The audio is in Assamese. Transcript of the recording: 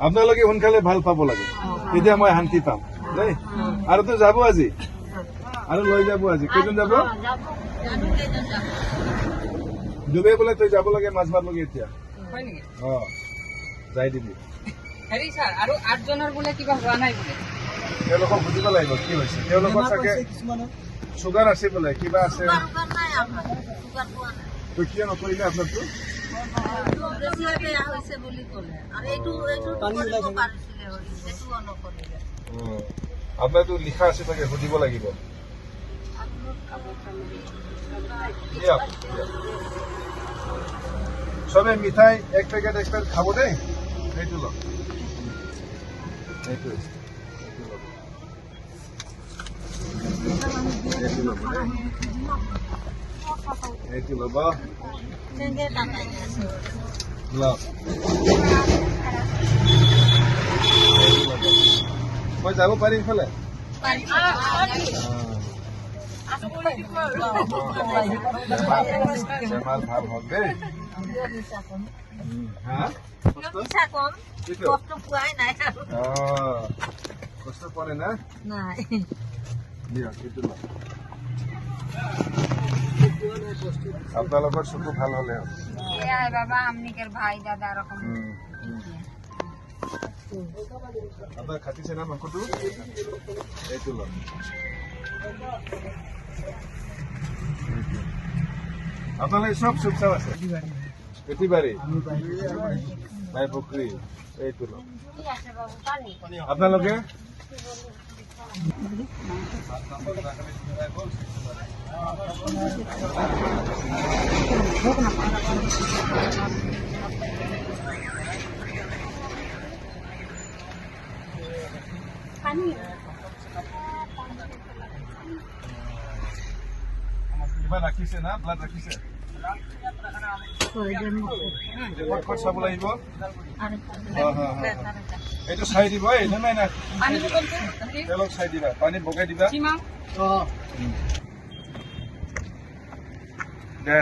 আপোনালোকে সোনকালে ভাল পাব লাগে, তেতিয়া মই শান্তি পাম দেই। আৰু তো যাব আজি, আৰু লৈ যাব আজি। কেইজন যাব? ডুবে বোলে তই যাব লাগে মাছ মাৰ লগে এতিয়া। যাই দিবি। হেৰি ছাৰ, আৰু 8 জনৰ বোলে কিবা হোৱা নাই বোলে। তেওঁলোকক বুজিব লাগিব কি হৈছে। তেওঁলোকৰ চাগে চুগাৰ আছে বোলে, কিবা আছে। তই কিয় নকৰিলে আপোনাৰতো? আপোনাৰতো লিখা আছে চাগে, সুধিব লাগিব। চবে মিঠাই 1 পেকেট খাব দেই। এইটো লওক, এইটো এইটো ল'ব। মই যাব পাৰিম ইফালে? বেমাৰ ভাল হওক দেই। কষ্ট পোৱা নাই না? দিয়ক, এইটো লওক। আপোনালোকৰ চকু ভাল হলে বাবা আমনিকেৰ ভাই দাদা এৰকম আপনাৰ খাতিছে না মাংসটো? এইটো লওক। আপোনালোকে সব সুবিধা আছে? পেটিবাৰী, নাই পুখুৰী, এইটো লওক। আপোনালোকে কিবা ৰাখিছে না? ব্লাড ৰাখিছে? চাব লাগিব। এইটো চাই দিব, এইটো নাই না তেলক চাই দিবা, পানী বগাই দিবা। দে